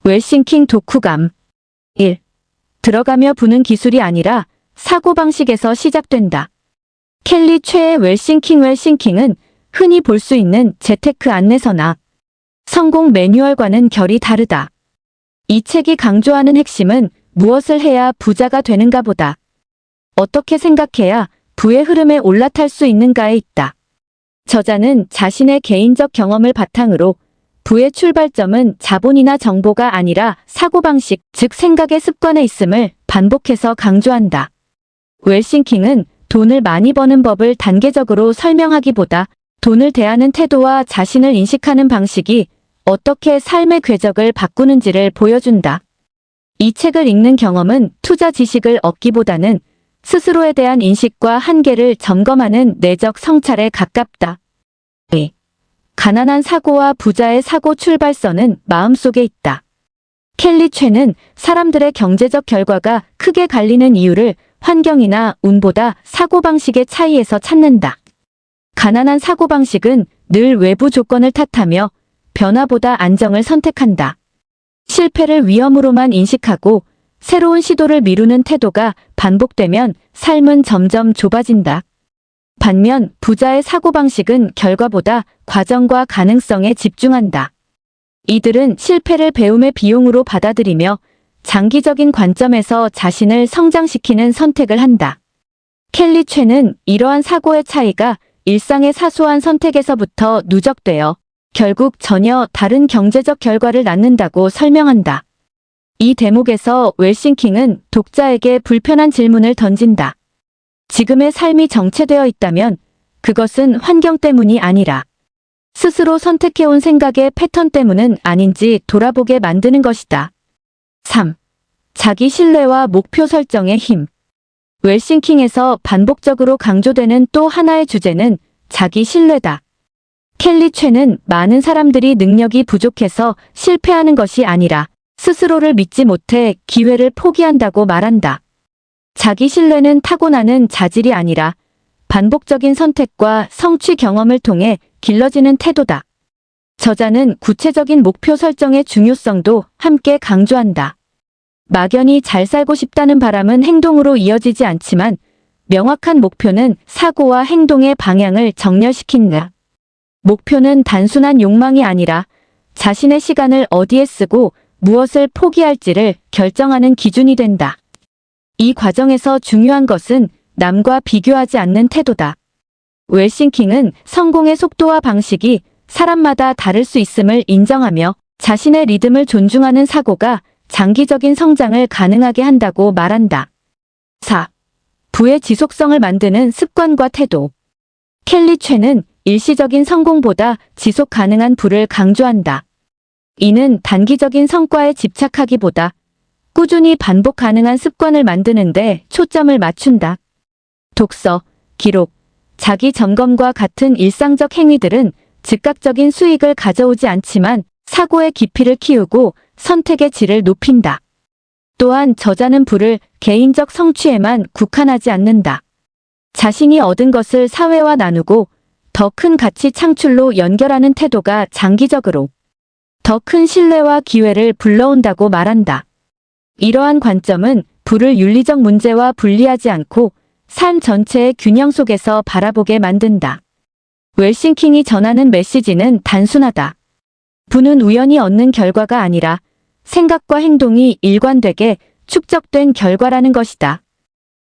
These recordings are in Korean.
웰싱킹 독후감 1. 들어가며 부는 기술이 아니라 사고방식에서 시작된다. 켈리 최의 웰싱킹은 흔히 볼 수 있는 재테크 안내서나 성공 매뉴얼과는 결이 다르다. 이 책이 강조하는 핵심은 무엇을 해야 부자가 되는가 보다. 어떻게 생각해야 부의 흐름에 올라탈 수 있는가에 있다. 저자는 자신의 개인적 경험을 바탕으로 부의 출발점은 자본이나 정보가 아니라 사고방식, 즉 생각의 습관에 있음을 반복해서 강조한다. 웰싱킹은 돈을 많이 버는 법을 단계적으로 설명하기보다 돈을 대하는 태도와 자신을 인식하는 방식이 어떻게 삶의 궤적을 바꾸는지를 보여준다. 이 책을 읽는 경험은 투자 지식을 얻기보다는 스스로에 대한 인식과 한계를 점검하는 내적 성찰에 가깝다. 2. 가난한 사고와 부자의 사고 출발선은 마음속에 있다. 켈리 최는 사람들의 경제적 결과가 크게 갈리는 이유를 환경이나 운보다 사고방식의 차이에서 찾는다. 가난한 사고방식은 늘 외부 조건을 탓하며 변화보다 안정을 선택한다. 실패를 위험으로만 인식하고 새로운 시도를 미루는 태도가 반복되면 삶은 점점 좁아진다. 반면 부자의 사고방식은 결과보다 과정과 가능성에 집중한다. 이들은 실패를 배움의 비용으로 받아들이며 장기적인 관점에서 자신을 성장시키는 선택을 한다. 켈리 최는 이러한 사고의 차이가 일상의 사소한 선택에서부터 누적되어 결국 전혀 다른 경제적 결과를 낳는다고 설명한다. 이 대목에서 웰싱킹은 독자에게 불편한 질문을 던진다. 지금의 삶이 정체되어 있다면 그것은 환경 때문이 아니라 스스로 선택해온 생각의 패턴 때문은 아닌지 돌아보게 만드는 것이다. 3. 자기 신뢰와 목표 설정의 힘. 웰싱킹에서 반복적으로 강조되는 또 하나의 주제는 자기 신뢰다. 켈리 최는 많은 사람들이 능력이 부족해서 실패하는 것이 아니라 스스로를 믿지 못해 기회를 포기한다고 말한다. 자기 신뢰는 타고나는 자질이 아니라 반복적인 선택과 성취 경험을 통해 길러지는 태도다. 저자는 구체적인 목표 설정의 중요성도 함께 강조한다. 막연히 잘 살고 싶다는 바람은 행동으로 이어지지 않지만 명확한 목표는 사고와 행동의 방향을 정렬시킨다. 목표는 단순한 욕망이 아니라 자신의 시간을 어디에 쓰고 무엇을 포기할지를 결정하는 기준이 된다. 이 과정에서 중요한 것은 남과 비교하지 않는 태도다. 웰싱킹은 성공의 속도와 방식이 사람마다 다를 수 있음을 인정하며 자신의 리듬을 존중하는 사고가 장기적인 성장을 가능하게 한다고 말한다. 4. 부의 지속성을 만드는 습관과 태도. 켈리 최는 일시적인 성공보다 지속 가능한 부를 강조한다. 이는 단기적인 성과에 집착하기보다 꾸준히 반복 가능한 습관을 만드는데 초점을 맞춘다. 독서, 기록, 자기 점검과 같은 일상적 행위들은 즉각적인 수익을 가져오지 않지만 사고의 깊이를 키우고 선택의 질을 높인다. 또한 저자는 부를 개인적 성취에만 국한하지 않는다. 자신이 얻은 것을 사회와 나누고 더 큰 가치 창출로 연결하는 태도가 장기적으로 더 큰 신뢰와 기회를 불러온다고 말한다. 이러한 관점은 부를 윤리적 문제와 분리하지 않고 삶 전체의 균형 속에서 바라보게 만든다. 웰싱킹이 전하는 메시지는 단순하다. 부는 우연히 얻는 결과가 아니라 생각과 행동이 일관되게 축적된 결과라는 것이다.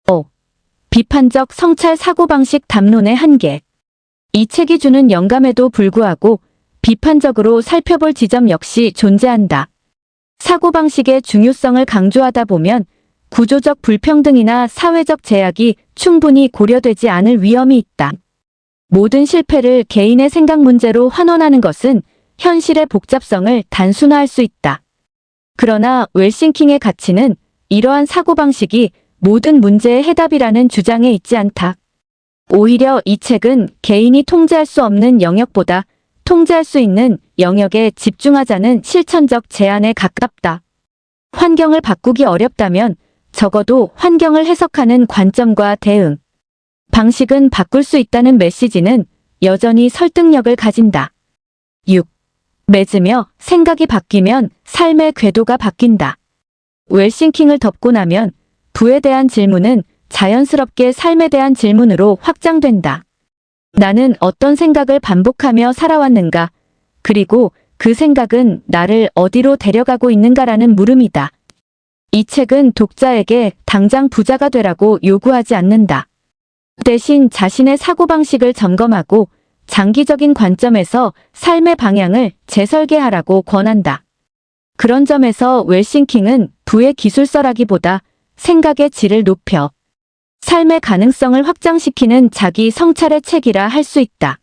5. 비판적 성찰 사고방식 담론의 한계. 이 책이 주는 영감에도 불구하고 비판적으로 살펴볼 지점 역시 존재한다. 사고방식의 중요성을 강조하다 보면 구조적 불평등이나 사회적 제약이 충분히 고려되지 않을 위험이 있다. 모든 실패를 개인의 생각 문제로 환원하는 것은 현실의 복잡성을 단순화할 수 있다. 그러나 웰싱킹의 가치는 이러한 사고방식이 모든 문제의 해답이라는 주장에 있지 않다. 오히려 이 책은 개인이 통제할 수 없는 영역보다 통제할 수 있는 영역에 집중하자는 실천적 제안에 가깝다. 환경을 바꾸기 어렵다면 적어도 환경을 해석하는 관점과 대응, 방식은 바꿀 수 있다는 메시지는 여전히 설득력을 가진다. 6. 맺으며 생각이 바뀌면 삶의 궤도가 바뀐다. 웰싱킹을 덮고 나면 부에 대한 질문은 자연스럽게 삶에 대한 질문으로 확장된다. 나는 어떤 생각을 반복하며 살아왔는가? 그리고 그 생각은 나를 어디로 데려가고 있는가라는 물음이다. 이 책은 독자에게 당장 부자가 되라고 요구하지 않는다. 대신 자신의 사고방식을 점검하고 장기적인 관점에서 삶의 방향을 재설계하라고 권한다. 그런 점에서 웰싱킹은 부의 기술서라기보다 생각의 질을 높여 삶의 가능성을 확장시키는 자기 성찰의 책이라 할 수 있다.